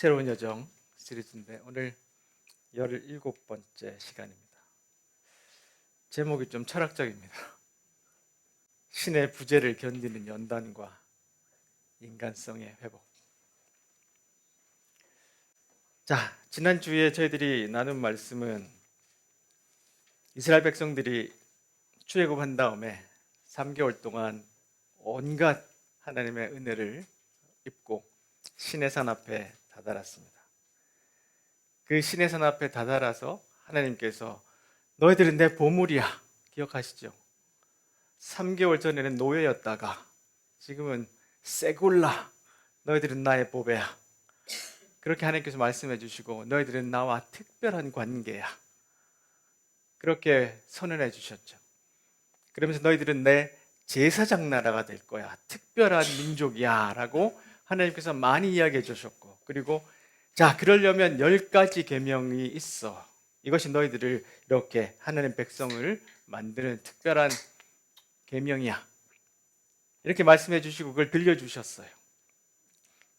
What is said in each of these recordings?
새로운 여정 시리즈인데 오늘 17번째 시간입니다. 제목이 좀 철학적입니다. 신의 부재를 견디는 연단과 인간성의 회복. 자, 지난주에 저희들이 나눈 말씀은 이스라엘 백성들이 출애굽한 다음에 3개월 동안 온갖 하나님의 은혜를 입고 신의 산 앞에 다다랐습니다. 그 신의 산 앞에 다다라서 하나님께서 너희들은 내 보물이야. 기억하시죠? 3개월 전에는 노예였다가 지금은 세굴라. 너희들은 나의 보배야. 그렇게 하나님께서 말씀해 주시고 너희들은 나와 특별한 관계야. 그렇게 선언해 주셨죠. 그러면서 너희들은 내 제사장 나라가 될 거야. 특별한 민족이야 라고 하나님께서 많이 이야기해 주셨고, 그리고 자, 그러려면 10가지 계명이 있어. 이것이 너희들을 이렇게 하나님 백성을 만드는 특별한 계명이야. 이렇게 말씀해 주시고 그걸 들려주셨어요.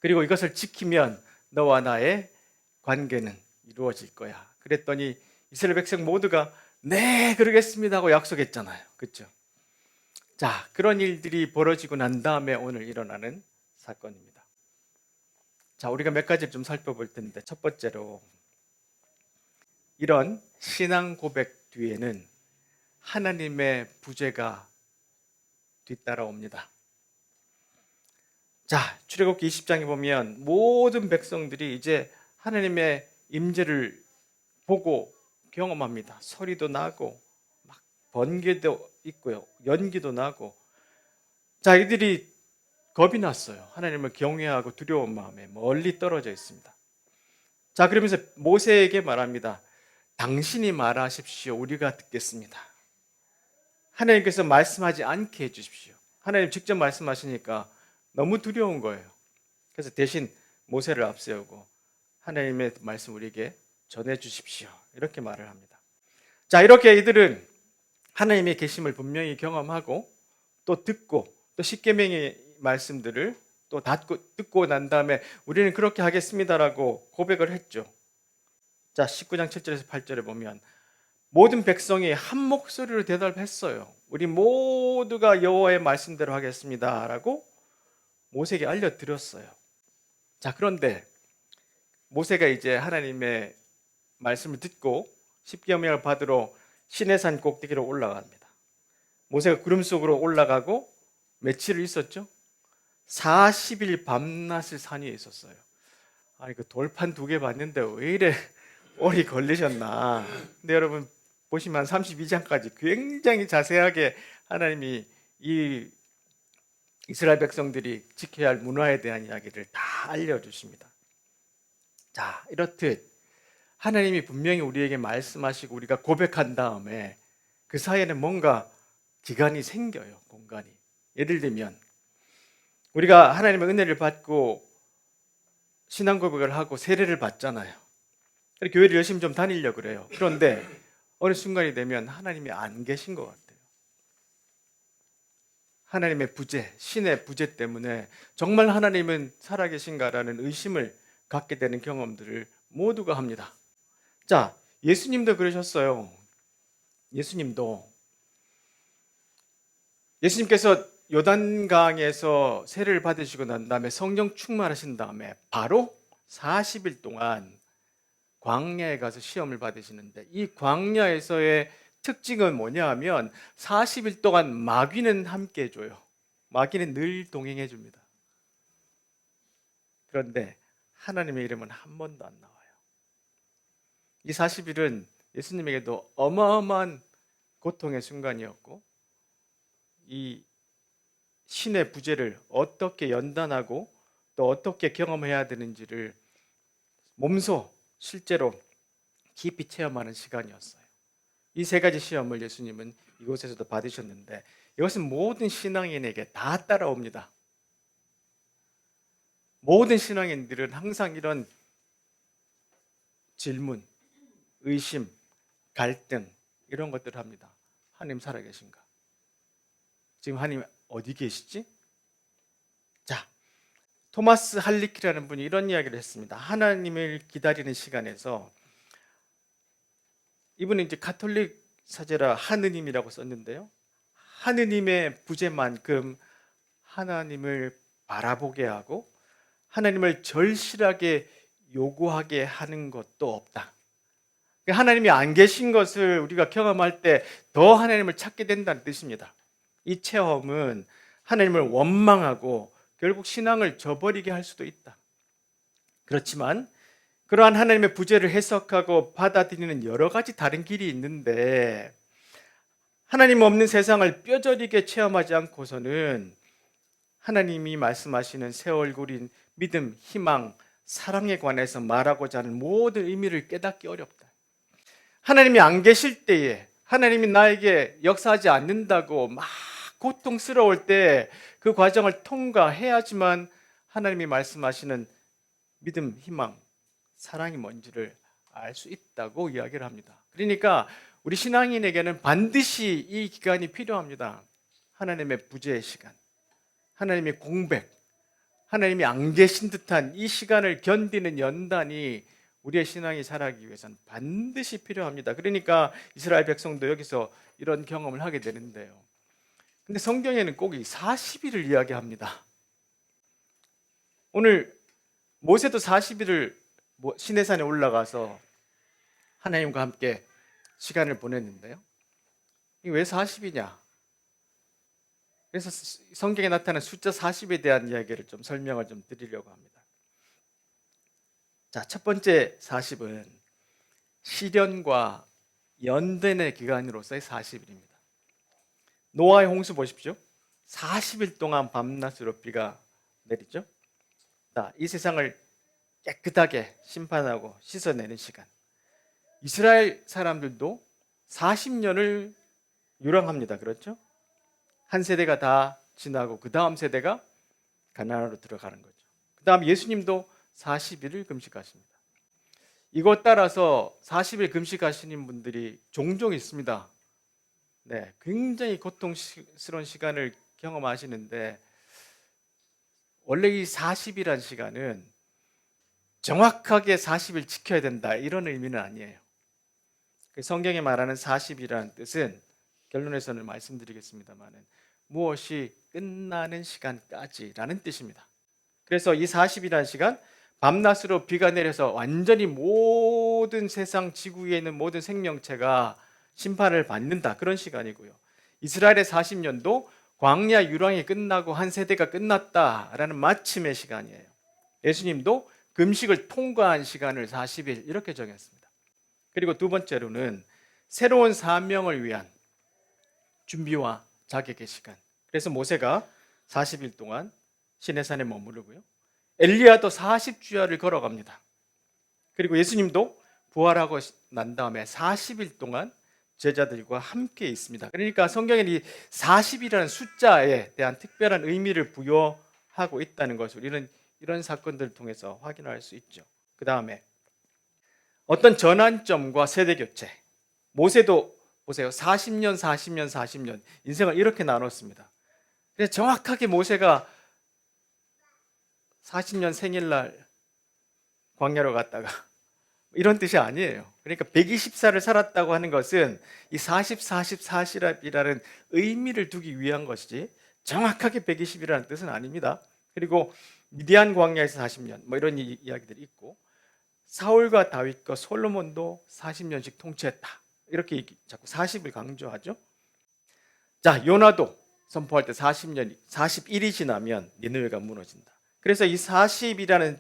그리고 이것을 지키면 너와 나의 관계는 이루어질 거야. 그랬더니 이스라엘 백성 모두가 네, 그러겠습니다 하고 약속했잖아요. 그렇죠? 자, 그런 일들이 벌어지고 난 다음에 오늘 일어나는 사건입니다. 자, 우리가 몇 가지를 좀 살펴볼 텐데, 첫 번째로 이런 신앙 고백 뒤에는 하나님의 부재가 뒤따라옵니다. 자, 출애굽기 20장에 보면 모든 백성들이 이제 하나님의 임재를 보고 경험합니다. 소리도 나고 막 번개도 있고요, 연기도 나고. 자, 이들이 겁이 났어요. 하나님을 경외하고 두려운 마음에 멀리 떨어져 있습니다. 자, 그러면서 모세에게 말합니다. 당신이 말하십시오. 우리가 듣겠습니다. 하나님께서 말씀하지 않게 해주십시오. 하나님 직접 말씀하시니까 너무 두려운 거예요. 그래서 대신 모세를 앞세우고 하나님의 말씀 우리에게 전해 주십시오. 이렇게 말을 합니다. 자, 이렇게 이들은 하나님의 계심을 분명히 경험하고 또 듣고 또 십계명의 말씀들을 또 듣고 난 다음에 우리는 그렇게 하겠습니다라고 고백을 했죠. 자, 19장 7절에서 8절에 보면 모든 백성이 한 목소리로 대답했어요. 우리 모두가 여호와의 말씀대로 하겠습니다라고 모세에게 알려드렸어요. 자, 그런데 모세가 이제 하나님의 말씀을 듣고 십계명을 받으러 시내산 꼭대기로 올라갑니다. 모세가 구름 속으로 올라가고 며칠을 있었죠? 40일 밤낮을 산 위에 있었어요. 아니, 그 돌판 2개 봤는데 왜 이래 오래 걸리셨나. 근데 여러분 보시면 32장까지 굉장히 자세하게 하나님이 이 이스라엘 백성들이 지켜야 할 문화에 대한 이야기를 다 알려주십니다. 자, 이렇듯 하나님이 분명히 우리에게 말씀하시고 우리가 고백한 다음에 그 사이에는 뭔가 기간이 생겨요. 공간이. 예를 들면 우리가 하나님의 은혜를 받고 신앙 고백을 하고 세례를 받잖아요. 교회를 열심히 좀 다니려고 그래요. 그런데 어느 순간이 되면 하나님이 안 계신 것 같아요. 하나님의 부재, 신의 부재 때문에 정말 하나님은 살아계신가라는 의심을 갖게 되는 경험들을 모두가 합니다. 자, 예수님도 그러셨어요. 예수님께서 요단강에서 세례를 받으시고 난 다음에 성령 충만하신 다음에 바로 40일 동안 광야에 가서 시험을 받으시는데, 이 광야에서의 특징은 뭐냐 하면 40일 동안 마귀는 함께 해줘요. 마귀는 늘 동행해 줍니다. 그런데 하나님의 이름은 한 번도 안 나와요. 이 40일은 예수님에게도 어마어마한 고통의 순간이었고, 이 신의 부재를 어떻게 연단하고 또 어떻게 경험해야 되는지를 몸소 실제로 깊이 체험하는 시간이었어요. 이 3가지 시험을 예수님은 이곳에서도 받으셨는데 이것은 모든 신앙인에게 다 따라옵니다. 모든 신앙인들은 항상 이런 질문, 의심, 갈등 이런 것들을 합니다. 하나님 살아계신가? 지금 하나님 어디 계시지? 자, 토마스 할리키라는 분이 이런 이야기를 했습니다. 하나님을 기다리는 시간에서, 이분은 이제 가톨릭 사제라 하느님이라고 썼는데요. 하느님의 부재만큼 하나님을 바라보게 하고 하나님을 절실하게 요구하게 하는 것도 없다. 하나님이 안 계신 것을 우리가 경험할 때 더 하나님을 찾게 된다는 뜻입니다. 이 체험은 하나님을 원망하고 결국 신앙을 저버리게 할 수도 있다. 그렇지만 그러한 하나님의 부재를 해석하고 받아들이는 여러 가지 다른 길이 있는데, 하나님 없는 세상을 뼈저리게 체험하지 않고서는 하나님이 말씀하시는 새 얼굴인 믿음, 희망, 사랑에 관해서 말하고자 하는 모든 의미를 깨닫기 어렵다. 하나님이 안 계실 때에, 하나님이 나에게 역사하지 않는다고 막 고통스러울 때 그 과정을 통과해야지만 하나님이 말씀하시는 믿음, 희망, 사랑이 뭔지를 알 수 있다고 이야기를 합니다. 그러니까 우리 신앙인에게는 반드시 이 기간이 필요합니다. 하나님의 부재의 시간, 하나님의 공백, 하나님이 안 계신 듯한 이 시간을 견디는 연단이 우리의 신앙이 자라기 위해서는 반드시 필요합니다. 그러니까 이스라엘 백성도 여기서 이런 경험을 하게 되는데요. 근데 성경에는 꼭 이 40일을 이야기합니다. 오늘 모세도 40일을 시내산에 올라가서 하나님과 함께 시간을 보냈는데요. 이게 왜 40이냐? 그래서 성경에 나타나는 숫자 40에 대한 이야기를 좀 설명을 좀 드리려고 합니다. 자, 첫 번째 40은 시련과 연단의 기간으로서의 40일입니다. 노아의 홍수 보십시오. 40일 동안 밤낮으로 비가 내리죠. 자, 이 세상을 깨끗하게 심판하고 씻어내는 시간. 이스라엘 사람들도 40년을 유랑합니다. 그렇죠? 한 세대가 다 지나고 그 다음 세대가 가나안으로 들어가는 거죠. 그 다음 예수님도 40일을 금식하십니다. 이것 따라서 40일 금식하시는 분들이 종종 있습니다. 네, 굉장히 고통스러운 시간을 경험하시는데, 원래 이 40이란 시간은 정확하게 40일 지켜야 된다 이런 의미는 아니에요. 성경에 말하는 40이라는 뜻은, 결론에서는 말씀드리겠습니다만은, 무엇이 끝나는 시간까지라는 뜻입니다. 그래서 이 40이라는 시간, 밤낮으로 비가 내려서 완전히 모든 세상 지구 위에 있는 모든 생명체가 심판을 받는다, 그런 시간이고요. 이스라엘의 40년도 광야 유랑이 끝나고 한 세대가 끝났다라는 마침의 시간이에요. 예수님도 금식을 통과한 시간을 40일 이렇게 정했습니다. 그리고 두 번째로는 새로운 사명을 위한 준비와 자격의 시간. 그래서 모세가 40일 동안 시내산에 머무르고요. 엘리야도 40주야를 걸어갑니다. 그리고 예수님도 부활하고 난 다음에 40일 동안 제자들과 함께 있습니다. 그러니까 성경에 이 40이라는 숫자에 대한 특별한 의미를 부여하고 있다는 것을 우리는 이런 사건들을 통해서 확인할 수 있죠. 그 다음에 어떤 전환점과 세대교체. 모세도 보세요. 40년, 40년, 40년 인생을 이렇게 나눴습니다. 그래서 정확하게 모세가 40년 생일날 광야로 갔다가 이런 뜻이 아니에요. 그러니까 120살을 살았다고 하는 것은 이 40, 40, 40이라는 의미를 두기 위한 것이지 정확하게 120이라는 뜻은 아닙니다. 그리고 미디안 광야에서 40년 뭐 이런 이야기들이 있고, 사울과 다윗과 솔로몬도 40년씩 통치했다, 이렇게 자꾸 40을 강조하죠. 자, 요나도 선포할 때 40일이 지나면 니느웨가 무너진다. 그래서 이 40이라는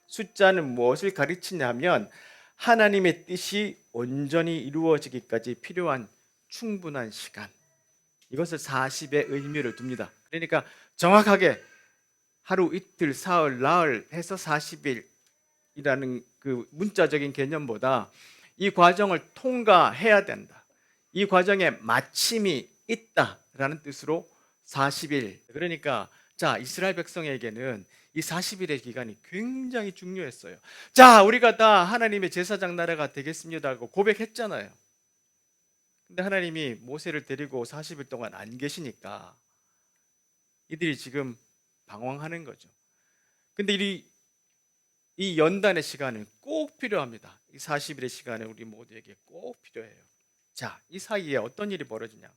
숫자는 무엇을 가르치냐면 하나님의 뜻이 온전히 이루어지기까지 필요한 충분한 시간, 이것을 40의 의미를 둡니다. 그러니까 정확하게 하루, 이틀, 사흘, 나흘 해서 40일이라는 그 문자적인 개념보다 이 과정을 통과해야 된다, 이 과정에 마침이 있다라는 뜻으로 40일. 그러니까 자, 이스라엘 백성에게는 이 40일의 기간이 굉장히 중요했어요. 자, 우리가 다 하나님의 제사장 나라가 되겠습니다고 고백했잖아요. 근데 하나님이 모세를 데리고 40일 동안 안 계시니까 이들이 지금 방황하는 거죠. 근데 이 연단의 시간은 꼭 필요합니다. 이 40일의 시간은 우리 모두에게 꼭 필요해요. 자, 이 사이에 어떤 일이 벌어지냐?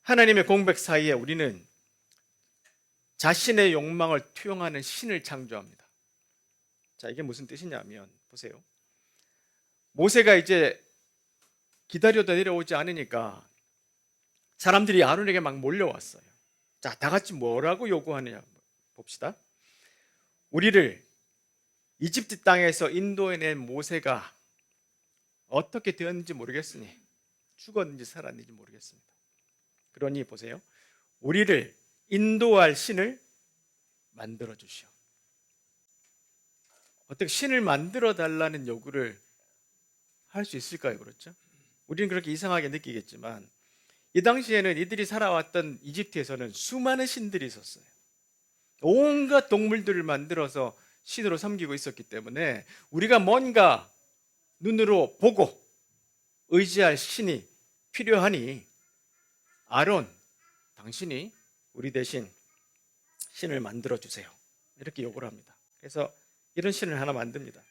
하나님의 공백 사이에 우리는 자신의 욕망을 투영하는 신을 창조합니다. 자, 이게 무슨 뜻이냐면 보세요. 모세가 이제 기다려도 내려오지 않으니까 사람들이 아론에게 막 몰려왔어요. 자, 다 같이 뭐라고 요구하느냐 봅시다. 우리를 이집트 땅에서 인도해낸 모세가 어떻게 되었는지 모르겠으니 죽었는지 살았는지 모르겠습니다. 그러니 보세요. 우리를 인도할 신을 만들어 주시오. 어떻게 신을 만들어 달라는 요구를 할 수 있을까요? 그렇죠? 우리는 그렇게 이상하게 느끼겠지만 이 당시에는 이들이 살아왔던 이집트에서는 수많은 신들이 있었어요. 온갖 동물들을 만들어서 신으로 섬기고 있었기 때문에 우리가 뭔가 눈으로 보고 의지할 신이 필요하니 아론, 당신이 우리 대신 신을 만들어 주세요. 이렇게 요구를 합니다. 그래서 이런 신을 하나 만듭니다.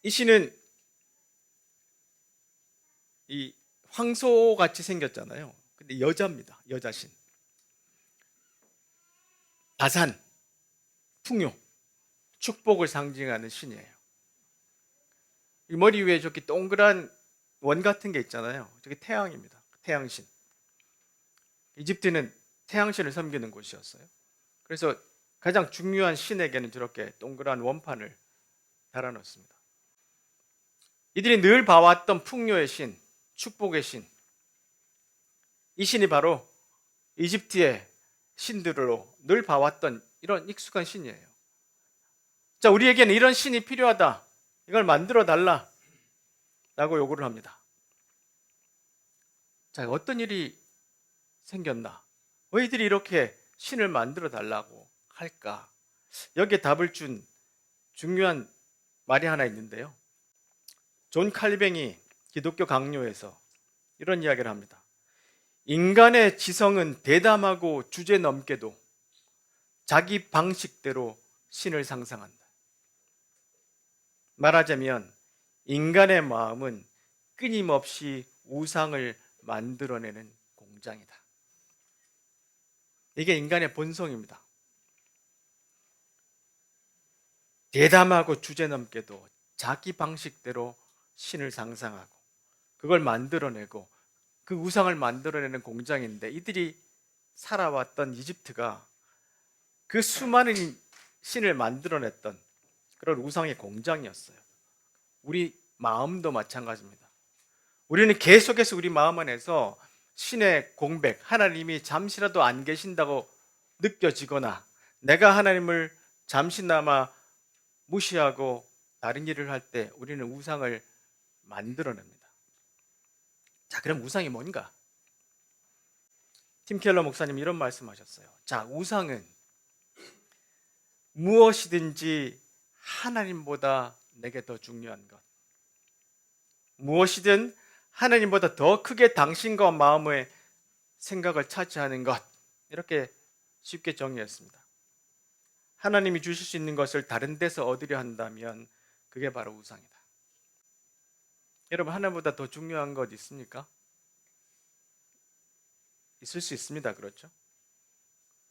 이 신은 이 황소같이 생겼잖아요. 근데 여자입니다. 여자신. 다산, 풍요, 축복을 상징하는 신이에요. 이 머리 위에 저렇게 동그란 원 같은 게 있잖아요. 저게 태양입니다. 태양신. 이집트는 태양신을 섬기는 곳이었어요. 그래서 가장 중요한 신에게는 저렇게 동그란 원판을 달아놓습니다. 이들이 늘 봐왔던 풍요의 신, 축복의 신, 이 신이 바로 이집트의 신들로 늘 봐왔던 이런 익숙한 신이에요. 자, 우리에게는 이런 신이 필요하다. 이걸 만들어 달라. 라고 요구를 합니다. 자, 어떤 일이 생겼나? 왜 이들이 이렇게 신을 만들어 달라고 할까? 여기에 답을 준 중요한 말이 하나 있는데요. 존 칼뱅이 기독교 강요에서 이런 이야기를 합니다. 인간의 지성은 대담하고 주제넘게도 자기 방식대로 신을 상상한다. 말하자면 인간의 마음은 끊임없이 우상을 만들어내는 공장이다. 이게 인간의 본성입니다. 대담하고 주제넘게도 자기 방식대로 신을 상상하고 그걸 만들어내고 그 우상을 만들어내는 공장인데 이들이 살아왔던 이집트가 그 수많은 신을 만들어냈던 그런 우상의 공장이었어요. 우리 마음도 마찬가지입니다. 우리는 계속해서 우리 마음 안에서 신의 공백, 하나님이 잠시라도 안 계신다고 느껴지거나 내가 하나님을 잠시나마 무시하고 다른 일을 할 때 우리는 우상을 만들어냅니다. 자, 그럼 우상이 뭔가? 팀 켈러 목사님 이런 말씀하셨어요. 자, 우상은 무엇이든지 하나님보다 내게 더 중요한 것, 무엇이든 하나님보다 더 크게 당신과 마음의 생각을 차지하는 것, 이렇게 쉽게 정의했습니다. 하나님이 주실 수 있는 것을 다른 데서 얻으려 한다면 그게 바로 우상이다. 여러분, 하나님보다 더 중요한 것 있습니까? 있을 수 있습니다. 그렇죠?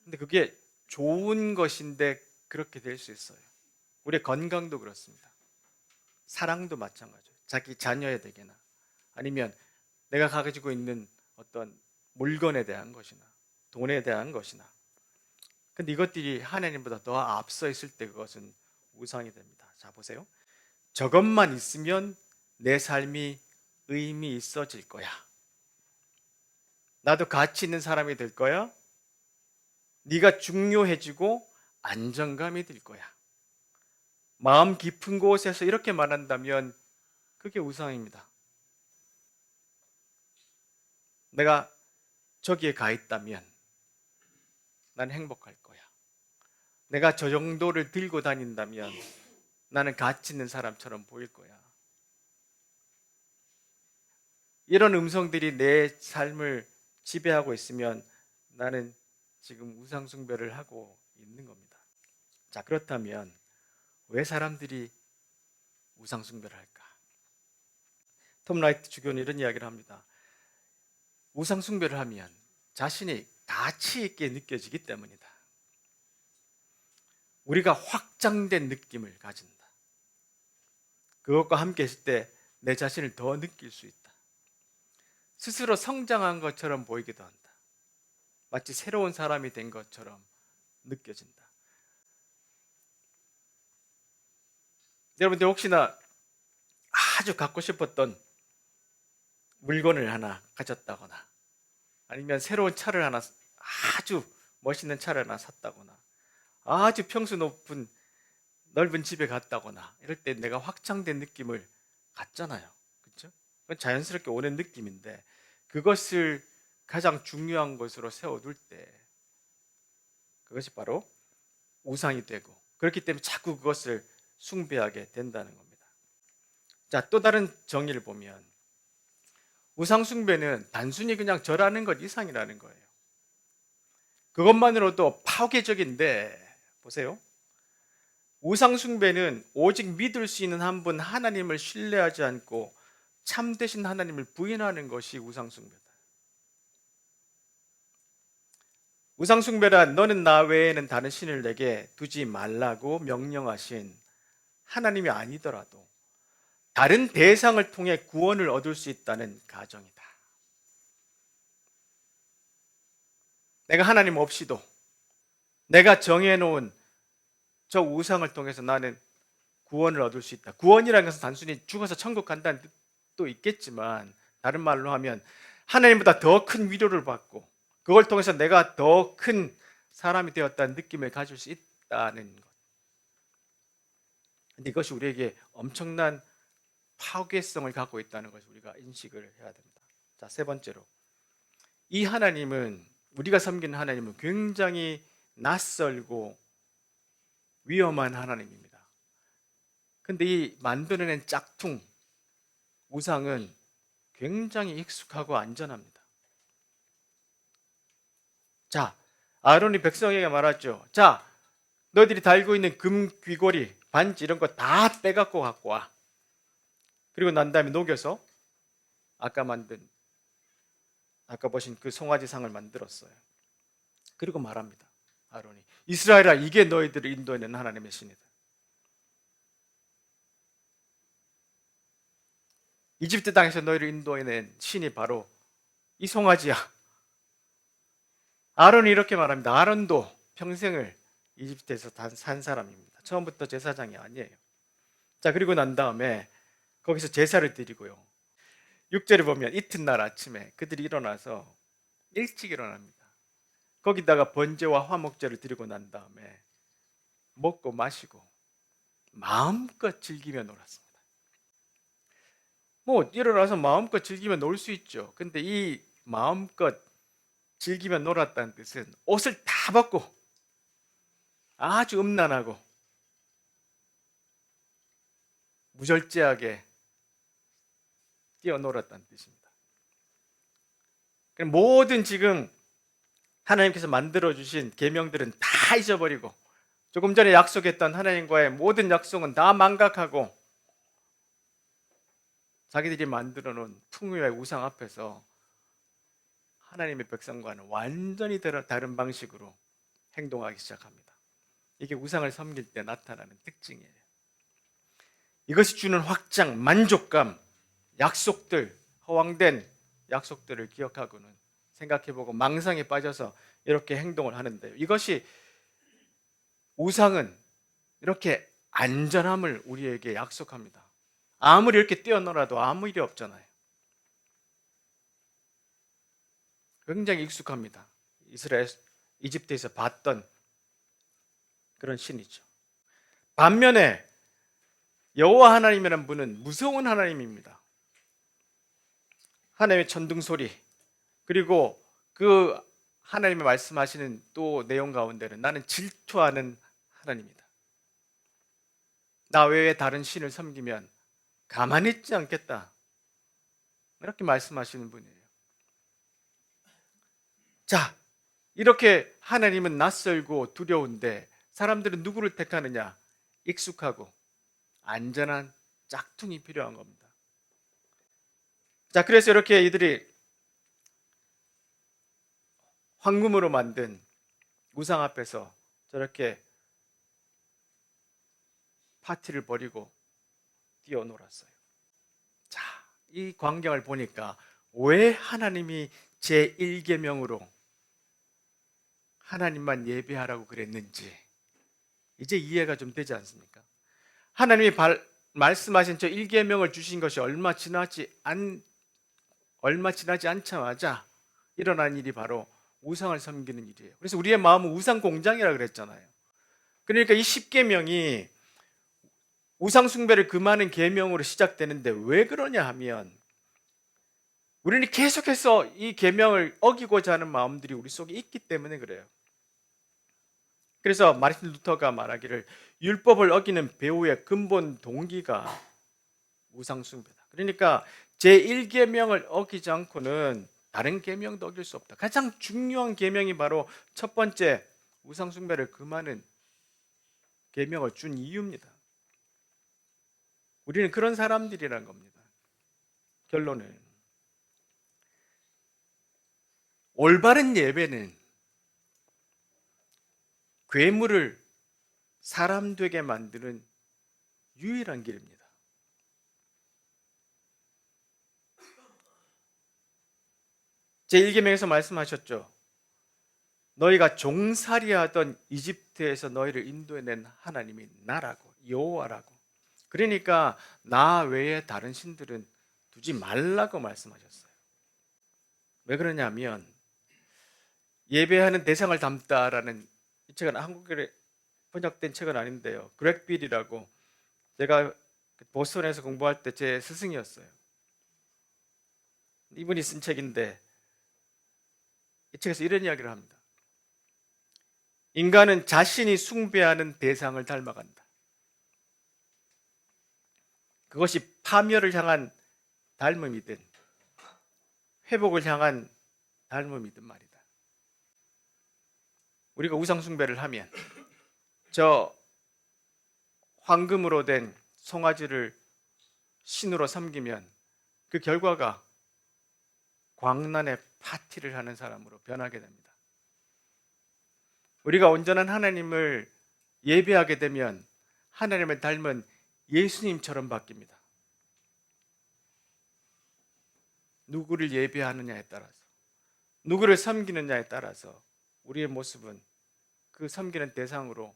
근데 그게 좋은 것인데 그렇게 될 수 있어요. 우리의 건강도 그렇습니다. 사랑도 마찬가지예요. 자기 자녀에게나 아니면 내가 가지고 있는 어떤 물건에 대한 것이나 돈에 대한 것이나, 근데 이것들이 하나님보다 더 앞서 있을 때 그것은 우상이 됩니다. 자, 보세요. 저것만 있으면 내 삶이 의미 있어질 거야. 나도 가치 있는 사람이 될 거야. 네가 중요해지고 안정감이 들 거야. 마음 깊은 곳에서 이렇게 말한다면 그게 우상입니다. 내가 저기에 가 있다면 난 행복할 거야. 내가 저 정도를 들고 다닌다면 나는 가치 있는 사람처럼 보일 거야. 이런 음성들이 내 삶을 지배하고 있으면 나는 지금 우상 숭배를 하고 있는 겁니다. 자, 그렇다면 왜 사람들이 우상 숭배를 할까? 톰 라이트 주교는 이런 이야기를 합니다. 우상 숭배를 하면 자신이 가치 있게 느껴지기 때문이다. 우리가 확장된 느낌을 가진다. 그것과 함께 있을 때 내 자신을 더 느낄 수 있다. 스스로 성장한 것처럼 보이기도 한다. 마치 새로운 사람이 된 것처럼 느껴진다. 여러분들 혹시나 아주 갖고 싶었던 물건을 하나 가졌다거나 아니면 새로운 차를 하나, 아주 멋있는 차를 하나 샀다거나 아주 평수 높은 넓은 집에 갔다거나 이럴 때 내가 확장된 느낌을 갖잖아요. 그렇죠? 그건 자연스럽게 오는 느낌인데 그것을 가장 중요한 것으로 세워둘 때 그것이 바로 우상이 되고, 그렇기 때문에 자꾸 그것을 숭배하게 된다는 겁니다. 자, 또 다른 정의를 보면 우상 숭배는 단순히 그냥 절하는 것 이상이라는 거예요. 그것만으로도 파괴적인데 보세요. 우상 숭배는 오직 믿을 수 있는 한 분 하나님을 신뢰하지 않고 참되신 하나님을 부인하는 것이 우상 숭배다. 우상 숭배란 너는 나 외에는 다른 신을 내게 두지 말라고 명령하신 하나님이 아니더라도 다른 대상을 통해 구원을 얻을 수 있다는 가정이다. 내가 하나님 없이도 내가 정해놓은 저 우상을 통해서 나는 구원을 얻을 수 있다. 구원이라는 것은 단순히 죽어서 천국 간다는 뜻도 있겠지만 다른 말로 하면 하나님보다 더 큰 위로를 받고 그걸 통해서 내가 더 큰 사람이 되었다는 느낌을 가질 수 있다는 것. 근데 이것이 우리에게 엄청난 파괴성을 갖고 있다는 것을 우리가 인식을 해야 됩니다. 자, 세 번째로 이 하나님은, 우리가 섬기는 하나님은 굉장히 낯설고 위험한 하나님입니다. 근데 이 만들어낸 짝퉁 우상은 굉장히 익숙하고 안전합니다. 자, 아론이 백성에게 말하죠. 자, 너희들이 달고 있는 금 귀걸이, 반지 이런 거 다 빼갖고 갖고 와. 그리고 난 다음에 녹여서 아까 보신 그 송아지 상을 만들었어요. 그리고 말합니다. 아론이, 이스라엘아, 이게 너희들을 인도해낸 하나님의 신이다. 이집트 땅에서 너희를 인도해낸 신이 바로 이 송아지야. 아론이 이렇게 말합니다. 아론도 평생을 이집트에서 산 사람입니다. 처음부터 제사장이 아니에요. 자, 그리고 난 다음에 거기서 제사를 드리고요. 6절에 보면 이튿날 아침에 그들이 일어나서 일찍 일어납니다. 거기다가 번제와 화목제를 드리고 난 다음에 먹고 마시고 마음껏 즐기며 놀았습니다. 뭐 일어나서 마음껏 즐기며 놀 수 있죠. 근데 이 마음껏 즐기며 놀았다는 뜻은 옷을 다 벗고 아주 음란하고 무절제하게 뛰어놀았다는 뜻입니다. 모든 지금 하나님께서 만들어주신 계명들은 다 잊어버리고 조금 전에 약속했던 하나님과의 모든 약속은 다 망각하고 자기들이 만들어 놓은 풍요의 우상 앞에서 하나님의 백성과는 완전히 다른 방식으로 행동하기 시작합니다. 이게 우상을 섬길 때 나타나는 특징이에요. 이것이 주는 확장, 만족감, 약속들, 허황된 약속들을 기억하고는 생각해보고 망상에 빠져서 이렇게 행동을 하는데요. 이것이 우상은 이렇게 안전함을 우리에게 약속합니다. 아무리 이렇게 뛰어놀아도 아무 일이 없잖아요. 굉장히 익숙합니다. 이집트에서 봤던 그런 신이죠. 반면에 여호와 하나님이라는 분은 무서운 하나님입니다. 하나님의 천둥 소리, 그리고 그 하나님의 말씀하시는 또 내용 가운데는 나는 질투하는 하나님이다. 나 외에 다른 신을 섬기면 가만히 있지 않겠다. 이렇게 말씀하시는 분이에요. 자, 이렇게 하나님은 낯설고 두려운데 사람들은 누구를 택하느냐? 익숙하고 안전한 짝퉁이 필요한 겁니다. 자, 그래서 이렇게 이들이 황금으로 만든 우상 앞에서 저렇게 파티를 벌이고 뛰어놀았어요. 자, 이 광경을 보니까 왜 하나님이 제1계명으로 하나님만 예배하라고 그랬는지 이제 이해가 좀 되지 않습니까? 하나님이 말씀하신 저 1계명을 주신 것이 얼마 지나지 않자마자 일어난 일이 바로 우상을 섬기는 일이에요. 그래서 우리의 마음은 우상 공장이라 그랬잖아요. 그러니까 이 10계명이 우상 숭배를 금하는 계명으로 시작되는데 왜 그러냐 하면 우리는 계속해서 이 계명을 어기고자 하는 마음들이 우리 속에 있기 때문에 그래요. 그래서 마르틴 루터가 말하기를 율법을 어기는 배후의 근본 동기가 우상 숭배다. 그러니까 제1계명을 어기지 않고는 다른 계명도 어길 수 없다. 가장 중요한 계명이 바로 첫 번째 우상 숭배를 금하는 계명을 준 이유입니다. 우리는 그런 사람들이란 겁니다. 결론은 올바른 예배는 괴물을 사람 되게 만드는 유일한 길입니다. 제1계명에서 말씀하셨죠. 너희가 종살이하던 이집트에서 너희를 인도해낸 하나님이 나라고, 여호와라고. 그러니까 나 외에 다른 신들은 두지 말라고 말씀하셨어요. 왜 그러냐면 예배하는 대상을 담다라는 이 책은 한국어로 번역된 책은 아닌데요. 그렉 빌이라고 제가 보스턴에서 공부할 때 제 스승이었어요. 이분이 쓴 책인데 이 책에서 이런 이야기를 합니다. 인간은 자신이 숭배하는 대상을 닮아간다. 그것이 파멸을 향한 닮음이든 회복을 향한 닮음이든 말이다. 우리가 우상 숭배를 하면 저 황금으로 된 송아지를 신으로 섬기면 그 결과가 광란의 파티를 하는 사람으로 변하게 됩니다. 우리가 온전한 하나님을 예배하게 되면 하나님을 닮은 예수님처럼 바뀝니다. 누구를 예배하느냐에 따라서, 누구를 섬기느냐에 따라서 우리의 모습은 그 섬기는 대상으로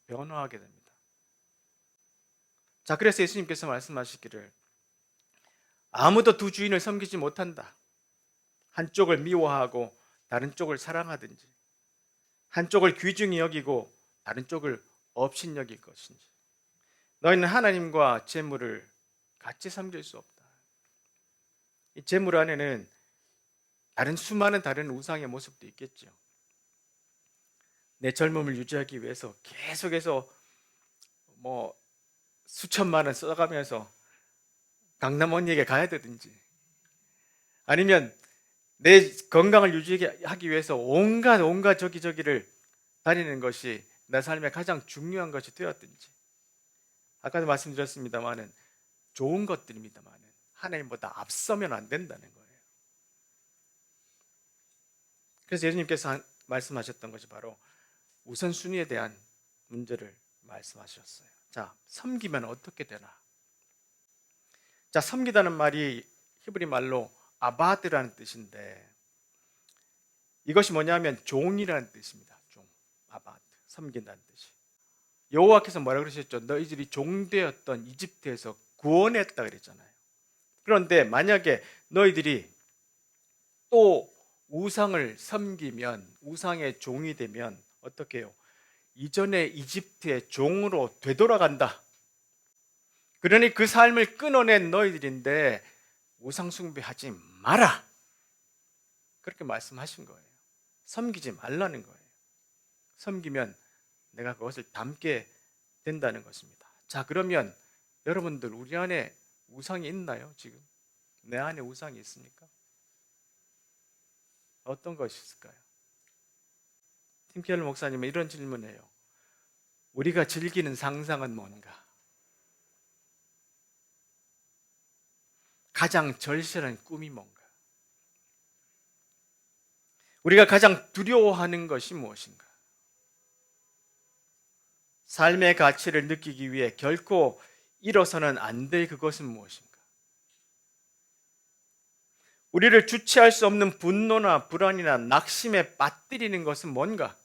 변화하게 됩니다. 자, 그래서 예수님께서 말씀하시기를 아무도 두 주인을 섬기지 못한다. 한쪽을 미워하고 다른 쪽을 사랑하든지, 한쪽을 귀중히 여기고 다른 쪽을 업신여길 것인지. 너희는 하나님과 재물을 같이 섬길 수 없다. 이 재물 안에는 수많은 다른 우상의 모습도 있겠죠. 내 젊음을 유지하기 위해서 계속해서 수천만 원 써가면서 강남 언니에게 가야 되든지, 아니면 내 건강을 유지하기 위해서 온갖 저기저기를 다니는 것이 내 삶의 가장 중요한 것이 되었든지, 아까도 말씀드렸습니다만은 좋은 것들입니다만은 하나님보다 앞서면 안 된다는 거예요. 그래서 예수님께서 말씀하셨던 것이 바로 우선순위에 대한 문제를 말씀하셨어요. 자, 섬기면 어떻게 되나? 자, 섬기다는 말이 히브리 말로 아바드라는 뜻인데 이것이 뭐냐면 종이라는 뜻입니다. 종, 아바드, 섬긴다는 뜻이. 여호와께서 뭐라 그러셨죠? 너희들이 종되었던 이집트에서 구원했다 그랬잖아요. 그런데 만약에 너희들이 또 우상을 섬기면, 우상의 종이 되면 어떻게 해요? 이전의 이집트의 종으로 되돌아간다. 그러니 그 삶을 끊어낸 너희들인데 우상 숭배하지 마라. 그렇게 말씀하신 거예요. 섬기지 말라는 거예요. 섬기면 내가 그것을 담게 된다는 것입니다. 자, 그러면 여러분들 우리 안에 우상이 있나요? 지금 내 안에 우상이 있습니까? 어떤 것이 있을까요? 팀 켈러 목사님은 이런 질문해요. 우리가 즐기는 상상은 뭔가? 가장 절실한 꿈이 뭔가? 우리가 가장 두려워하는 것이 무엇인가? 삶의 가치를 느끼기 위해 결코 잃어서는 안 될 그것은 무엇인가? 우리를 주체할 수 없는 분노나 불안이나 낙심에 빠뜨리는 것은 뭔가?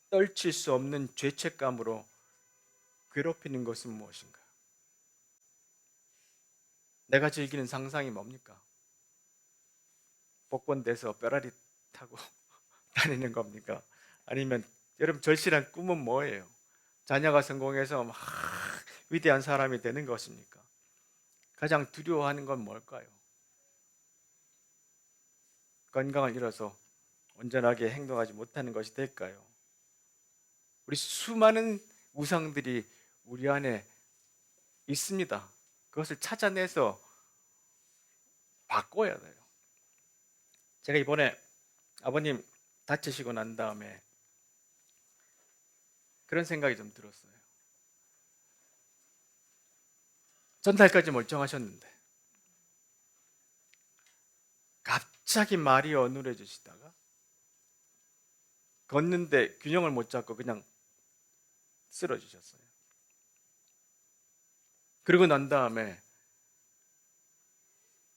떨칠 수 없는 죄책감으로 괴롭히는 것은 무엇인가? 내가 즐기는 상상이 뭡니까? 복권돼서 뼈라리 타고 다니는 겁니까? 아니면 여러분 절실한 꿈은 뭐예요? 자녀가 성공해서 막 위대한 사람이 되는 것입니까? 가장 두려워하는 건 뭘까요? 건강을 잃어서 온전하게 행동하지 못하는 것이 될까요? 우리 수많은 우상들이 우리 안에 있습니다. 그것을 찾아내서 바꿔야 돼요. 제가 이번에 아버님 다치시고 난 다음에 그런 생각이 좀 들었어요. 전날까지 멀쩡하셨는데 갑자기 말이 어눌해지시다가 걷는데 균형을 못 잡고 그냥 쓰러지셨어요. 그러고 난 다음에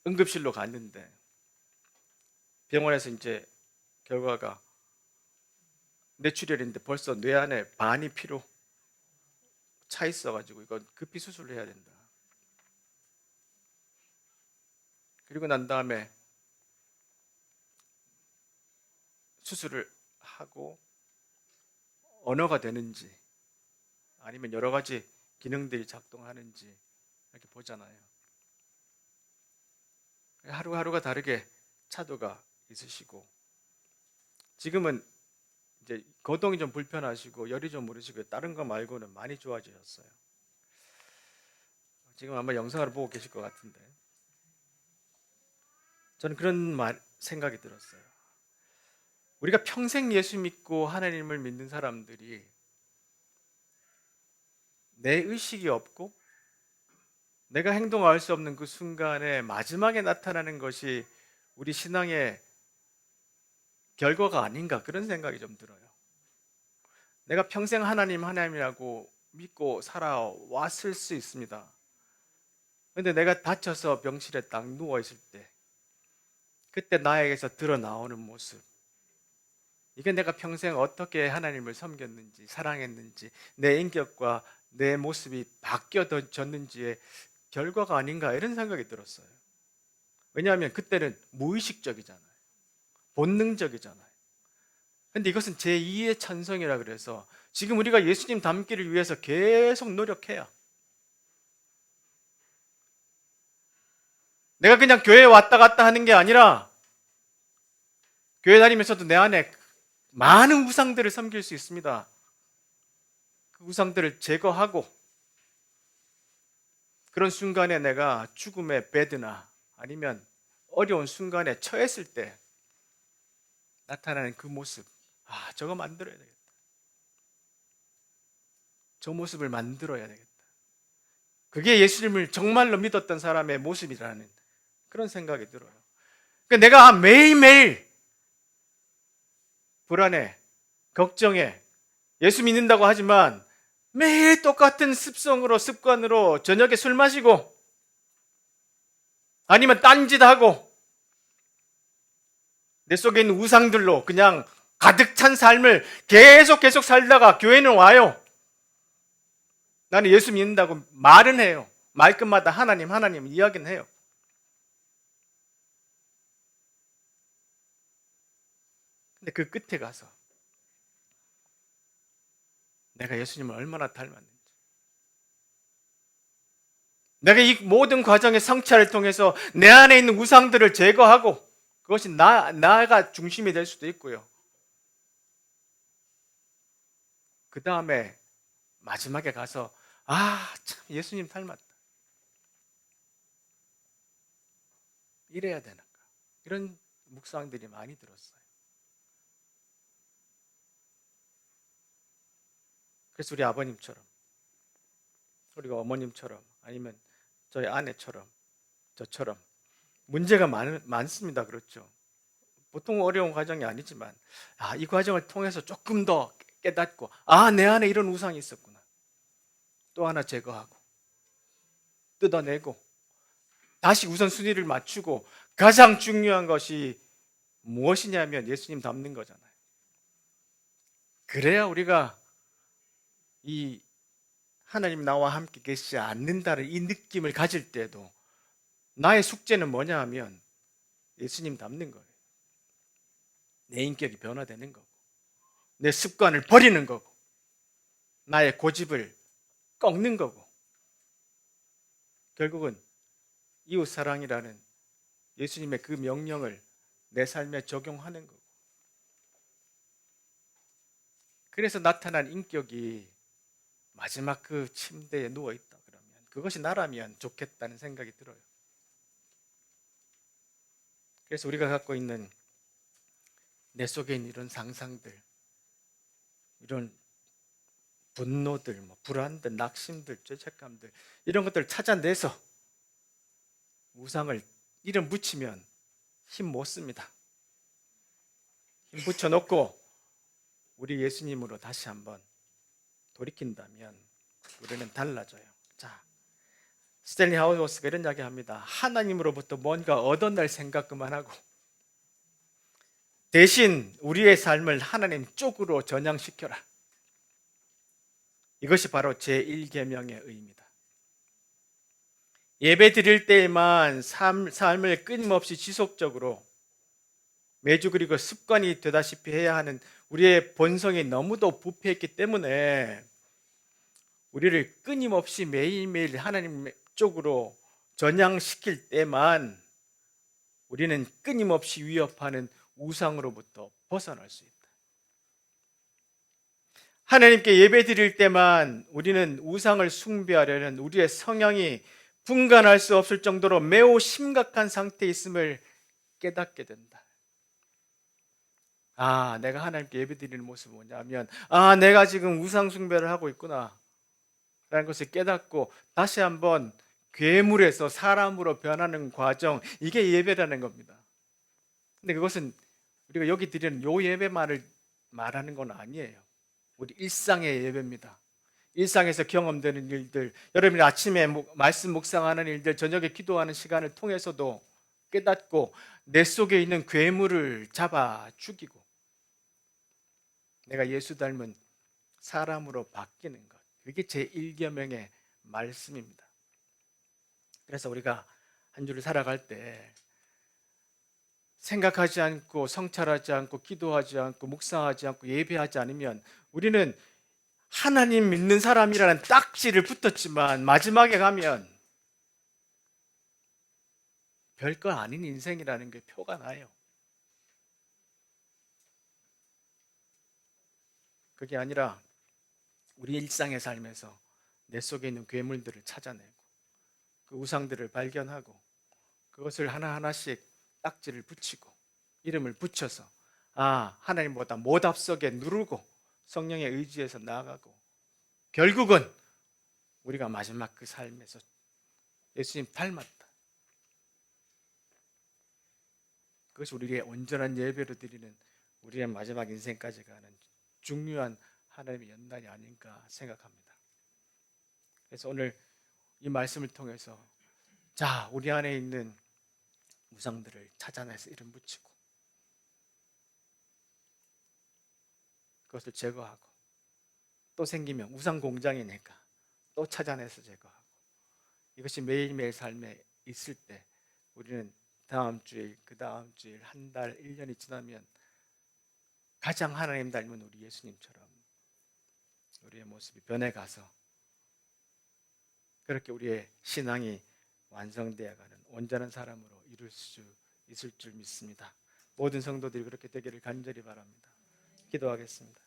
응급실로 갔는데 병원에서 이제 결과가 뇌출혈인데 벌써 뇌 안에 반이 피로 차 있어가지고 이건 급히 수술을 해야 된다. 그리고 난 다음에 수술을 하고 언어가 되는지 아니면 여러 가지 기능들이 작동하는지 이렇게 보잖아요. 하루하루가 다르게 차도가 있으시고 지금은 이제 거동이 좀 불편하시고 열이 좀 오르시고 다른 거 말고는 많이 좋아지셨어요. 지금 아마 영상을 보고 계실 것 같은데 저는 그런 생각이 들었어요. 우리가 평생 예수 믿고 하나님을 믿는 사람들이 내 의식이 없고 내가 행동할 수 없는 그 순간에 마지막에 나타나는 것이 우리 신앙의 결과가 아닌가 그런 생각이 좀 들어요. 내가 평생 하나님이라고 믿고 살아왔을 수 있습니다. 그런데 내가 다쳐서 병실에 딱 누워있을 때 그때 나에게서 드러나오는 모습 이게 내가 평생 어떻게 하나님을 섬겼는지 사랑했는지 내 인격과 내 모습이 바뀌어졌는지의 결과가 아닌가 이런 생각이 들었어요. 왜냐하면 그때는 무의식적이잖아요. 본능적이잖아요. 근데 이것은 제2의 찬성이라 그래서 지금 우리가 예수님 닮기를 위해서 계속 노력해야 내가 그냥 교회에 왔다 갔다 하는 게 아니라 교회 다니면서도 내 안에 많은 우상들을 섬길 수 있습니다. 그 우상들을 제거하고 그런 순간에 내가 죽음의 베드나 아니면 어려운 순간에 처했을 때 나타나는 그 모습 저거 만들어야 되겠다. 저 모습을 만들어야 되겠다. 그게 예수님을 정말로 믿었던 사람의 모습이라는 그런 생각이 들어요. 그러니까 내가 매일매일 불안해, 걱정해, 예수 믿는다고 하지만 매일 똑같은 습관으로 저녁에 술 마시고 아니면 딴짓하고 내 속에 있는 우상들로 그냥 가득 찬 삶을 계속 살다가 교회는 와요. 나는 예수 믿는다고 말은 해요. 말끝마다 하나님 이야기는 해요. 근데 그 끝에 가서 내가 예수님을 얼마나 닮았는지 내가 이 모든 과정의 성찰을 통해서 내 안에 있는 우상들을 제거하고 그것이 나가 중심이 될 수도 있고요. 그 다음에 마지막에 가서 참 예수님 닮았다. 이래야 되는가. 이런 묵상들이 많이 들었어요. 그래서 우리 아버님처럼, 우리가 어머님처럼, 아니면 저희 아내처럼, 저처럼 문제가 많습니다. 그렇죠? 보통 어려운 과정이 아니지만, 이 과정을 통해서 조금 더 깨닫고, 내 안에 이런 우상이 있었구나. 또 하나 제거하고, 뜯어내고, 다시 우선순위를 맞추고, 가장 중요한 것이 무엇이냐면 예수님 닮는 거잖아요. 그래야 우리가 이 하나님 나와 함께 계시지 않는다는 이 느낌을 가질 때도 나의 숙제는 뭐냐 하면 예수님 닮는 거예요. 내 인격이 변화되는 거고, 내 습관을 버리는 거고, 나의 고집을 꺾는 거고, 결국은 이웃사랑이라는 예수님의 그 명령을 내 삶에 적용하는 거고, 그래서 나타난 인격이 마지막 그 침대에 누워있다 그러면 그것이 나라면 좋겠다는 생각이 들어요. 그래서 우리가 갖고 있는 내 속에 있는 이런 상상들, 이런 분노들, 불안들, 낙심들, 죄책감들, 이런 것들을 찾아내서 우상을 이름 붙이면 힘 못 씁니다. 힘 붙여놓고 우리 예수님으로 다시 한번 돌이킨다면 우리는 달라져요. 자, 스탠리 하우스가 이런 이야기 합니다. 하나님으로부터 뭔가 얻어낼 생각 그만하고 대신 우리의 삶을 하나님 쪽으로 전향시켜라. 이것이 바로 제1계명의 의미다. 예배 드릴 때에만 삶을 끊임없이 지속적으로 매주 그리고 습관이 되다시피 해야 하는 우리의 본성이 너무도 부패했기 때문에 우리를 끊임없이 매일매일 하나님 쪽으로 전향시킬 때만 우리는 끊임없이 위협하는 우상으로부터 벗어날 수 있다. 하나님께 예배 드릴 때만 우리는 우상을 숭배하려는 우리의 성향이 분간할 수 없을 정도로 매우 심각한 상태에 있음을 깨닫게 된다. 내가 하나님께 예배 드리는 모습은 뭐냐면 내가 지금 우상 숭배를 하고 있구나 라는 것을 깨닫고 다시 한번 괴물에서 사람으로 변하는 과정, 이게 예배라는 겁니다. 근데 그것은 우리가 여기 드리는 요 예배만을 말하는 건 아니에요. 우리 일상의 예배입니다. 일상에서 경험되는 일들, 여러분이 아침에 말씀 묵상하는 일들, 저녁에 기도하는 시간을 통해서도 깨닫고 내 속에 있는 괴물을 잡아 죽이고 내가 예수 닮은 사람으로 바뀌는 것, 그게 제1계명의 말씀입니다. 그래서 우리가 한 주를 살아갈 때 생각하지 않고 성찰하지 않고 기도하지 않고 묵상하지 않고 예배하지 않으면 우리는 하나님 믿는 사람이라는 딱지를 붙었지만 마지막에 가면 별거 아닌 인생이라는 게 표가 나요. 그게 아니라 우리 일상의 삶에서 내 속에 있는 괴물들을 찾아내고 그 우상들을 발견하고 그것을 하나하나씩 딱지를 붙이고 이름을 붙여서 하나님보다 못 앞서게 누르고 성령의 의지에서 나아가고 결국은 우리가 마지막 그 삶에서 예수님 닮았다. 그것이 우리의 온전한 예배로 드리는 우리의 마지막 인생까지 가는 중요한 하나님의 연단이 아닌가 생각합니다. 그래서 오늘 이 말씀을 통해서 우리 안에 있는 우상들을 찾아내서 이름 붙이고 그것을 제거하고 또 생기면 우상 공장이니까 또 찾아내서 제거하고 이것이 매일매일 삶에 있을 때 우리는 다음 주일, 그 다음 주일, 한 달, 1년이 지나면 가장 하나님 닮은 우리 예수님처럼 우리의 모습이 변해가서 그렇게 우리의 신앙이 완성되어가는 온전한 사람으로 이룰 수 있을 줄 믿습니다. 모든 성도들이 그렇게 되기를 간절히 바랍니다. 기도하겠습니다.